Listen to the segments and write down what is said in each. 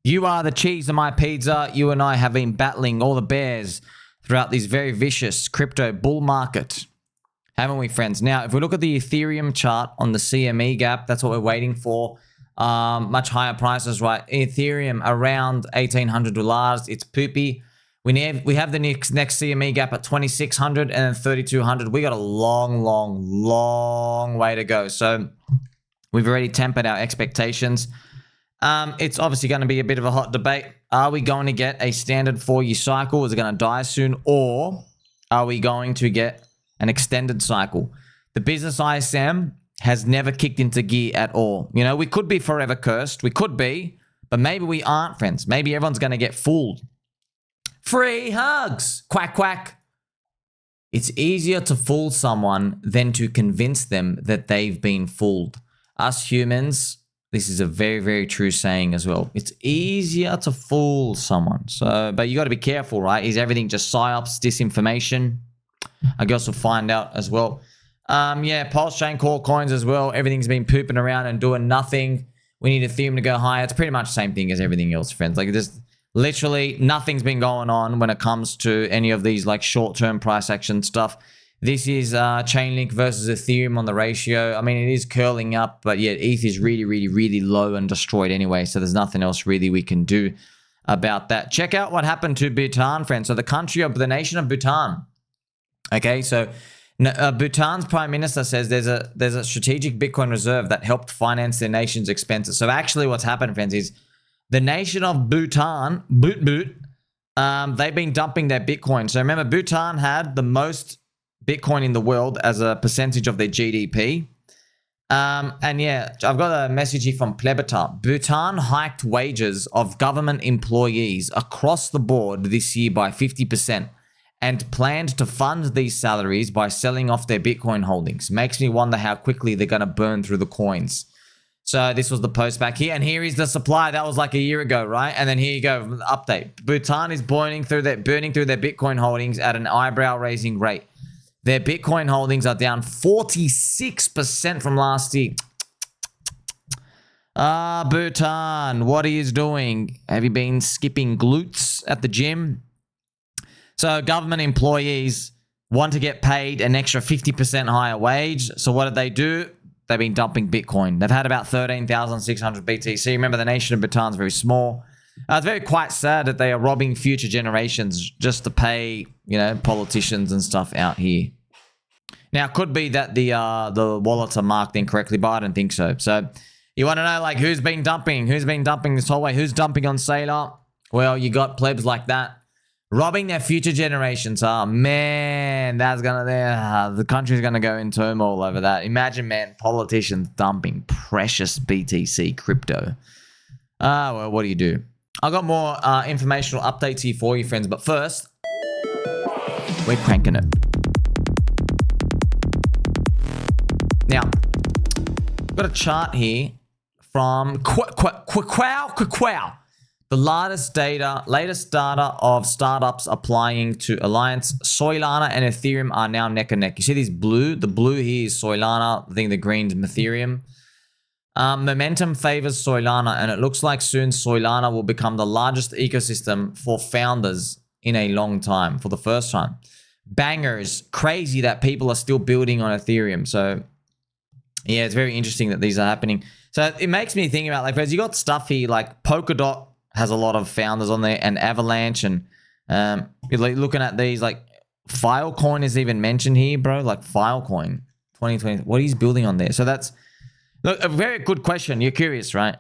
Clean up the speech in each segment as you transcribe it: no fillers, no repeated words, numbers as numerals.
You are the cheese of my pizza. You and I have been battling all the bears throughout this very vicious crypto bull market. Haven't we, friends? Now, if we look at the Ethereum chart on the CME gap, that's what we're waiting for. Much higher prices, right? Ethereum around $1,800. It's poopy. We have the next CME gap at 2,600 and then 3,200. We got a long way to go. So we've already tempered our expectations. It's obviously going to be a bit of a hot debate. Are we going to get a standard 4-year cycle? Is it going to die soon? Or are we going to get an extended cycle? The business ISM has never kicked into gear at all. You know, we could be forever cursed. We could be, but maybe we aren't, friends. Maybe everyone's going to get fooled. Free hugs. Quack, quack. It's easier to fool someone than to convince them that they've been fooled. Us humans, this is a very true saying as well. It's easier to fool someone. So, but you got to be careful, right? Is everything just psyops, disinformation? I guess we'll find out as well. Yeah, PulseChain core coins as well. Everything's been pooping around and doing nothing. We need Ethereum to go higher. It's pretty much the same thing as everything else, friends. Like, just literally nothing's been going on when it comes to any of these like short-term price action stuff. This is Chainlink versus Ethereum on the ratio. I mean, it is curling up, but yet ETH is really low and destroyed anyway. So there's nothing else really we can do about that. Check out what happened to Bhutan, friends. So the nation of Bhutan. Okay, so Bhutan's prime minister says there's a strategic Bitcoin reserve that helped finance their nation's expenses. So actually what's happened, friends, is the nation of Bhutan, they've been dumping their Bitcoin. So remember, Bhutan had the most Bitcoin in the world as a percentage of their GDP. And yeah, I've got a message here from Plebita. Bhutan hiked wages of government employees across the board this year by 50%. And planned to fund these salaries by selling off their Bitcoin holdings. Makes me wonder how quickly they're going to burn through the coins. So this was the post back here. And here is the supply. That was like a year ago, right? And then here you go, update. Bhutan is burning through their Bitcoin holdings at an eyebrow-raising rate. Their Bitcoin holdings are down 46% from last year. Bhutan, what are you doing? Have you been skipping glutes at the gym? So government employees want to get paid an extra 50% higher wage. So what did they do? They've been dumping Bitcoin. They've had about 13,600 BTC. Remember, the nation of Bhutan is very small. It's very quite sad that they are robbing future generations just to pay, you know, politicians and stuff out here. Now, it could be that the wallets are marked incorrectly, but I don't think so. So you want to know, like, who's been dumping? Who's been dumping this whole way? Who's dumping on Sailor? Well, you got plebs like that. Robbing their future generations. Oh, man, that's gonna... the country's gonna go in turmoil over that. Imagine, man, politicians dumping precious BTC crypto. Well, what do you do? I've got more informational updates here for you, friends. But first, we're cranking it. Now, I've got a chart here from Quack. The latest data of startups applying to Alliance. Soylana and Ethereum are now neck and neck. You see these blue? The blue here is Soylana. I think the green is Ethereum. Momentum favors Soylana, and it looks like soon Soylana will become the largest ecosystem for founders in a long time, for the first time. Bangers. Crazy that people are still building on Ethereum. So, yeah, it's very interesting that these are happening. So, it makes me think about, like, you got stuff here like Polkadot has a lot of founders on there, and Avalanche, and you're looking at these, like Filecoin is even mentioned here, bro. Like Filecoin 2020, what he's building on there. So that's, look, a very good question. You're curious, right?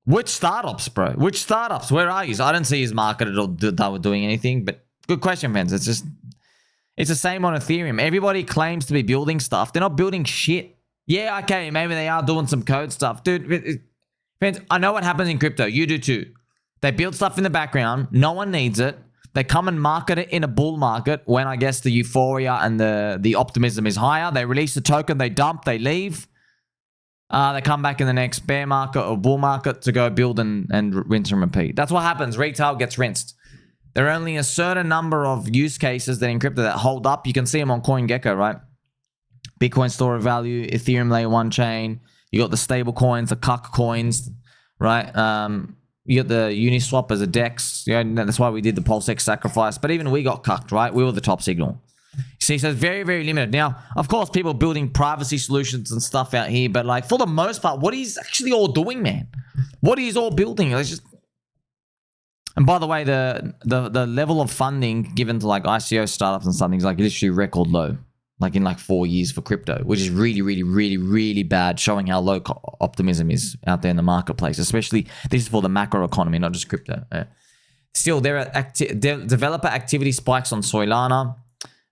Which startups, bro? Which startups? Where are you? So I don't see his marketed or that were doing anything, but good question, friends. It's the same on Ethereum. Everybody claims to be building stuff. They're not building shit. Yeah, okay, maybe they are doing some code stuff, dude. Friends, I know what happens in crypto. You do too. They build stuff in the background. No one needs it. They come and market it in a bull market when I guess the euphoria and the optimism is higher. They release the token, they dump, they leave. They come back in the next bear market or bull market to go build and rinse and repeat. That's what happens. Retail gets rinsed. There are only a certain number of use cases that in crypto that hold up. You can see them on CoinGecko, right? Bitcoin store of value, Ethereum layer 1 chain. You got the stable coins, the cuck coins, right? You got the Uniswap as a DEX. Yeah, that's why we did the PulseX sacrifice. But even we got cucked, right? We were the top signal. See, so it's very, very limited. Now, of course, people are building privacy solutions and stuff out here, but like for the most part, what he's actually all doing, man, what he's all building, it's just. And by the way, the level of funding given to like ICO startups and something is like literally record low, like in like 4 years for crypto, which is really, really, really, really bad, showing how low optimism is out there in the marketplace. Especially this is for the macro economy, not just crypto. Still, there are developer activity spikes on Soylana.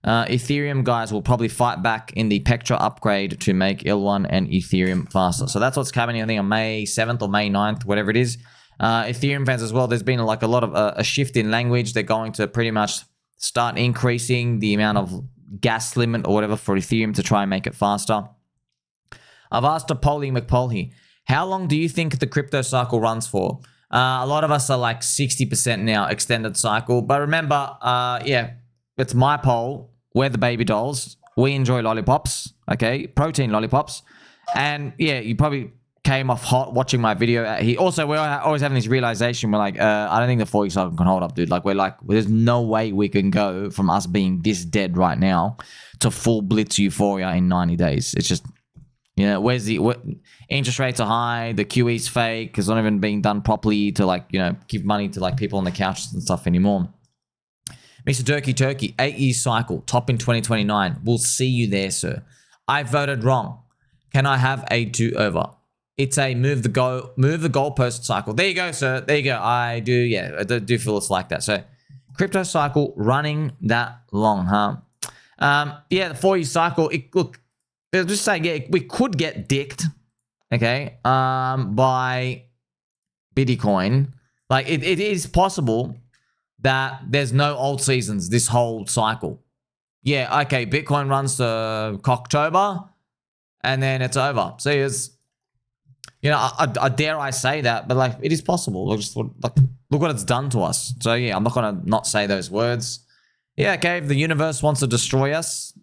Ethereum guys will probably fight back in the Pectra upgrade to make L1 and Ethereum faster. So that's what's happening, I think, on May 7th or May 9th, whatever it is. Ethereum fans as well, there's been like a lot of a shift in language. They're going to pretty much start increasing the amount of gas limit or whatever for Ethereum to try and make it faster. I've asked a Polly McPolly, how long do you think the crypto cycle runs for? A lot of us are like 60% now, extended cycle. But remember, yeah, it's my poll. We're the baby dolls. We enjoy lollipops, okay? Protein lollipops. And yeah, you probably came off hot watching my video. Also, we're always having this realization. We're like, I don't think the 40 cycle can hold up, dude. Like, we're like, there's no way we can go from us being this dead right now to full Blitz Euphoria in 90 days. It's just, you know, interest rates are high. The QE's fake. It's not even being done properly to like, you know, give money to like people on the couches and stuff anymore. Mr. Turkey, 8 year cycle, top in 2029. We'll see you there, sir. I voted wrong. Can I have a do-over? It's a move the goalpost cycle. There you go, sir. There you go. I do, yeah, I do feel it's like that. So, crypto cycle running that long, huh? Yeah, the 4 year cycle. Look, they're just saying, yeah, we could get dicked, okay, by Bitcoin. Like, it is possible that there's no old seasons this whole cycle. Yeah, okay, Bitcoin runs to October, and then it's over. See, it's, you know, I dare I say that, but like, it is possible. Look what it's done to us. So yeah, I'm not gonna not say those words. Yeah, okay, if the universe wants to destroy us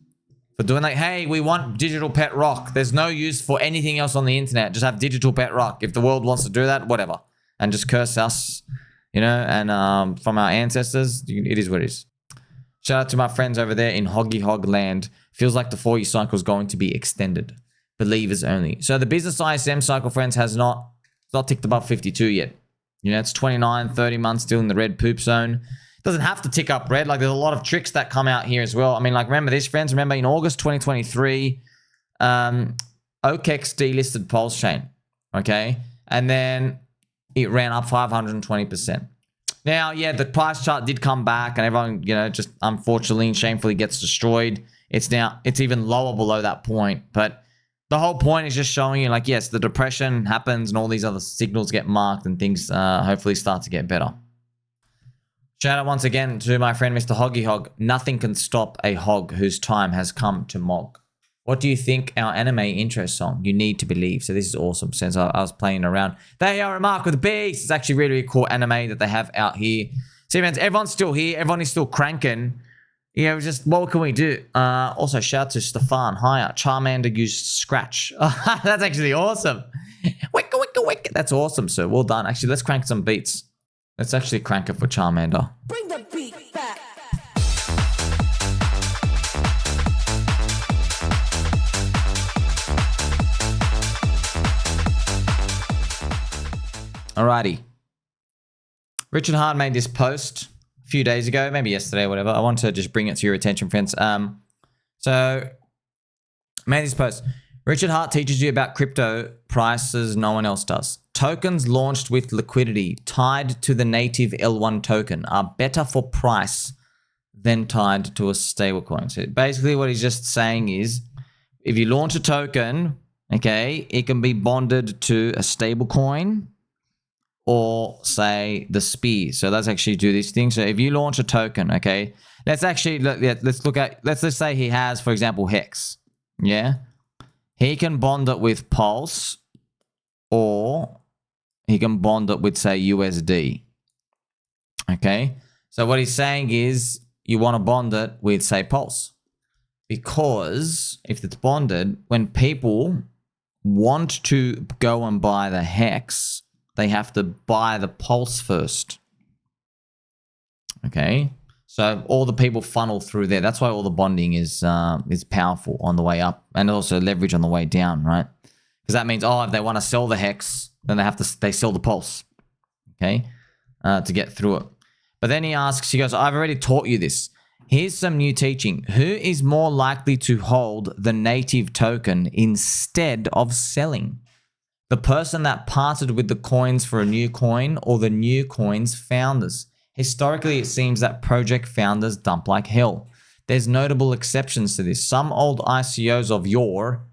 for doing like, hey, we want digital pet rock. There's no use for anything else on the internet. Just have digital pet rock. If the world wants to do that, whatever. And just curse us, you know, and from our ancestors, it is what it is. Shout out to my friends over there in Hoggy Hog land. Feels like the 4 year cycle is going to be extended. Believers only. So the business ISM cycle, friends, has not ticked above 52 yet. You know, it's 29, 30 months still in the red poop zone. It doesn't have to tick up red. Like, there's a lot of tricks that come out here as well. I mean, like, remember this, friends? Remember in August 2023, OKEX delisted PulseChain, okay? And then it ran up 520%. Now, yeah, the price chart did come back and everyone, you know, just unfortunately and shamefully gets destroyed. It's even lower below that point. But the whole point is just showing you, like, yes, the depression happens and all these other signals get marked and things hopefully start to get better. Shout out once again to my friend, Mr. Hoggy Hog. Nothing can stop a hog whose time has come to mog. What do you think our anime intro song, You Need to Believe? So this is awesome since I was playing around. They are a mark of the beast. It's actually really, really cool anime that they have out here. See, man, everyone's still here. Everyone is still cranking. You know, just what can we do? Also, shout out to Stefan. Hiya. Charmander used Scratch. That's actually awesome. Wicka, wicka, wicka. That's awesome, sir. Well done. Actually, let's crank some beats. Let's actually crank it for Charmander. Bring the beat back. Alrighty. Richard Hart made this post a few days ago, maybe yesterday or whatever. I want to just bring it to your attention, friends. So, made this post. Richard Hart teaches you about crypto prices no one else does. Tokens launched with liquidity tied to the native L1 token are better for price than tied to a stablecoin. So basically what he's just saying is, if you launch a token, okay, it can be bonded to a stablecoin or say the SPI. So let's actually do this thing. So if you launch a token, okay, let's just say he has, for example, Hex. Yeah. He can bond it with Pulse or he can bond it with, say, USD. Okay. So what he's saying is you want to bond it with, say, Pulse. Because if it's bonded, when people want to go and buy the Hex, they have to buy the Pulse first. Okay, so all the people funnel through there. That's why all the bonding is powerful on the way up, and also leverage on the way down, right? Because that means, oh, if they want to sell the Hex, then they sell the Pulse, okay, to get through it. But then he asks, he goes, I've already taught you this. Here's some new teaching. Who is more likely to hold the native token instead of selling? The person that parted with the coins for a new coin, or the new coin's founders? Historically, it seems that project founders dump like hell. There's notable exceptions to this. Some old ICOs of yore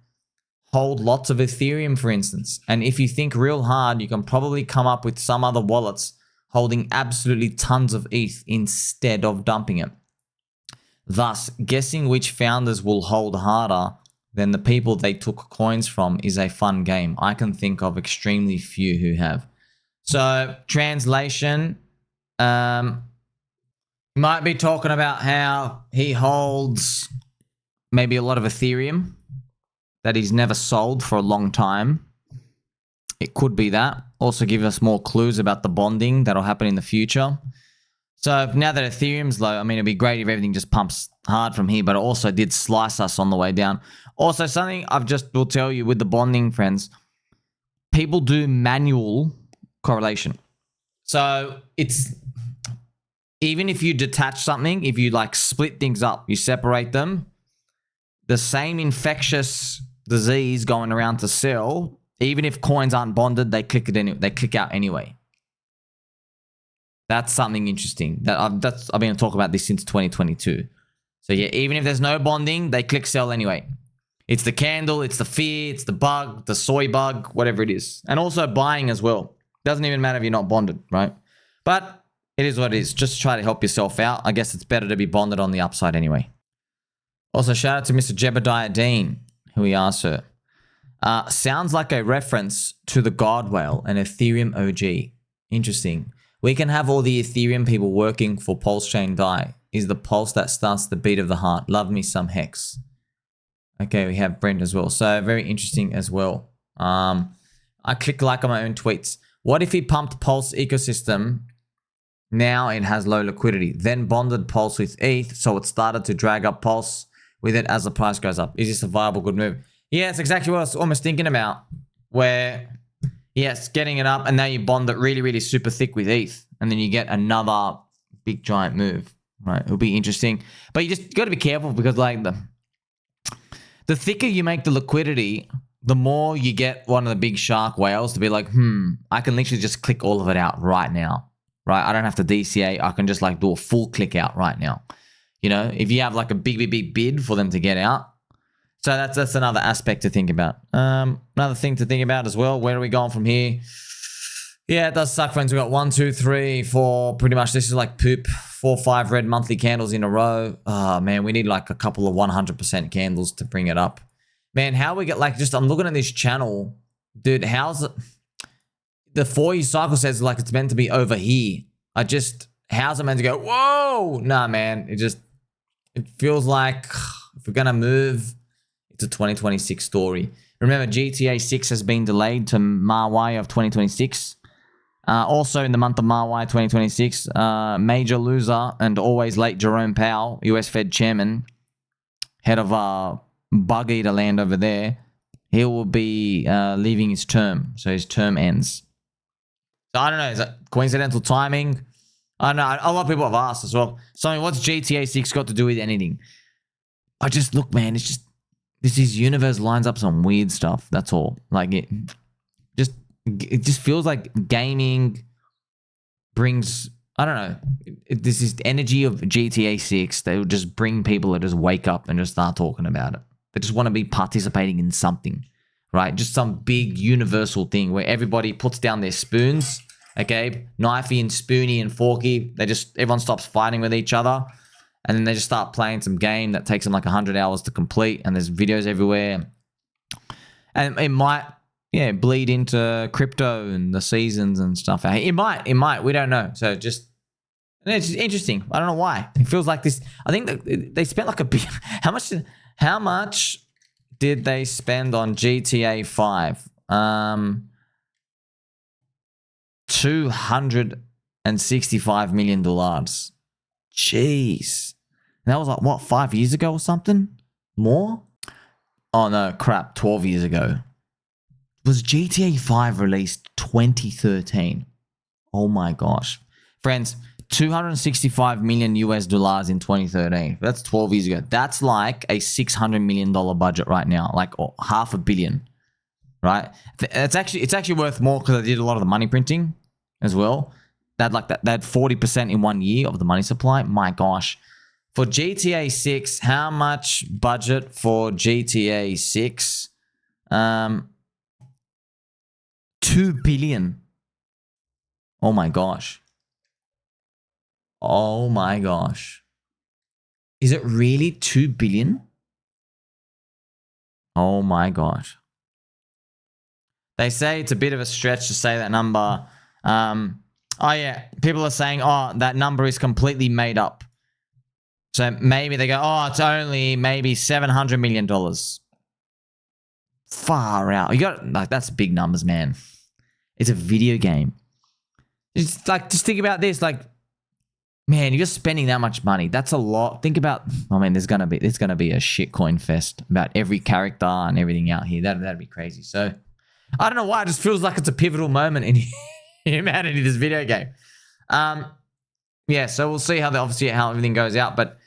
hold lots of Ethereum, for instance. And if you think real hard, you can probably come up with some other wallets holding absolutely tons of ETH instead of dumping it. Thus, guessing which founders will hold harder than the people they took coins from is a fun game. I can think of extremely few who have. So, translation, might be talking about how he holds maybe a lot of Ethereum that he's never sold for a long time. It could be that. Also give us more clues about the bonding that'll happen in the future. So now that Ethereum's low, I mean, it'd be great if everything just pumps hard from here, but it also did slice us on the way down. Also, something I've just will tell you with the bonding, friends, people do manual correlation. So it's, even if you detach something, if you like split things up, you separate them, the same infectious disease going around to sell, even if coins aren't bonded, they click out anyway. That's something interesting. I've been going to talk about this since 2022. So yeah, even if there's no bonding, they click sell anyway. It's the candle, it's the fear, it's the bug, the soy bug, whatever it is. And also buying as well. Doesn't even matter if you're not bonded, right? But it is what it is. Just try to help yourself out. I guess it's better to be bonded on the upside anyway. Also, shout out to Mr. Jebediah Dean, who he asked her. Sounds like a reference to the God Whale and Ethereum OG. Interesting. We can have all the Ethereum people working for PulseChain die. Is the pulse that starts the beat of the heart. Love me some Hex. Okay, we have Brent as well. So very interesting as well. I click like on my own tweets. What if he pumped Pulse ecosystem? Now it has low liquidity. Then bonded Pulse with ETH, so it started to drag up Pulse with it as the price goes up. Is this a viable good move? Yeah, it's exactly what I was almost thinking about. Where, yes, getting it up and now you bond it really, really super thick with ETH. And then you get another big giant move. Right, it'll be interesting. But you just got to be careful because like the thicker you make the liquidity, the more you get one of the big shark whales to be like, I can literally just click all of it out right now. Right, I don't have to DCA. I can just like do a full click out right now. You know, if you have like a big bid for them to get out. So that's another aspect to think about. Another thing to think about as well. Where are we going from here? Yeah, it does suck, friends. We got 1, 2, 3, 4. Pretty much this is like poop. 4, 5 red monthly candles in a row. Oh, man, we need like a couple of 100% candles to bring it up. Man, how we get like just, I'm looking at this channel. Dude, how's it? The 4-year cycle says like it's meant to be over here. How's it meant to go? Whoa! Nah, man. It feels like if we're going to move, it's a 2026 story. Remember, GTA 6 has been delayed to Marwai of 2026. Also in the month of Marwai 2026, major loser and always late Jerome Powell, US Fed chairman, head of bug eater land over there, he will be leaving his term. So his term ends. So I don't know, is that coincidental timing? I don't know. A lot of people have asked as well. So what's GTA 6 got to do with anything? Look, man, it's just, this universe lines up some weird stuff. That's all. Like it just feels like gaming brings, I don't know, this is the energy of GTA 6. They will just bring people that just wake up and just start talking about it. They just want to be participating in something, right? Just some big universal thing where everybody puts down their spoons, okay? Knifey and spoony and forky. Everyone stops fighting with each other. And then they just start playing some game that takes them like 100 hours to complete. And there's videos everywhere. And it might, bleed into crypto and the seasons and stuff. It might. We don't know. So it's just interesting. I don't know why. It feels like this. I think that they spent like a big. How much did they spend on GTA 5? $265 million. Jeez. And that was like, what, 5 years ago or something? More? Oh no, crap, 12 years ago. Was GTA 5 released 2013? Oh my gosh. Friends, $265 million US in 2013. That's 12 years ago. That's like a $600 million budget right now, like $500 million, right? It's actually worth more because I did a lot of the money printing as well. That had 40% in 1 year of the money supply. My gosh. For GTA 6, how much budget for GTA 6? $2 billion. Oh my gosh. Oh my gosh. Is it really 2 billion? Oh my gosh. They say it's a bit of a stretch to say that number. Oh yeah, people are saying, oh, that number is completely made up. So maybe they go, oh, it's only maybe $700 million. Far out. You got, like, that's big numbers, man. It's a video game. It's like, just think about this, like, man, you're spending that much money. That's a lot. Think about, I mean, there's gonna be a shitcoin fest about every character and everything out here. That'd be crazy. So I don't know why. It just feels like it's a pivotal moment in humanity, this video game. Yeah, so we'll see how everything goes out. But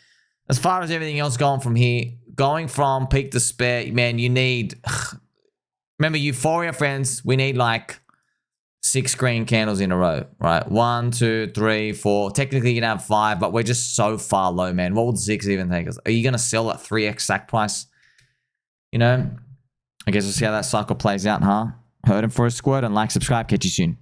as far as everything else going from here, going from peak to spare, man, you need, remember Euphoria, friends, we need like 6 green candles in a row, right? 1, 2, 3, 4. Technically, you can have 5, but we're just so far low, man. What would 6 even take us? Are you going to sell at 3x sack price? You know? I guess we'll see how that cycle plays out, huh? Heard him for a squirt, and like, subscribe. Catch you soon.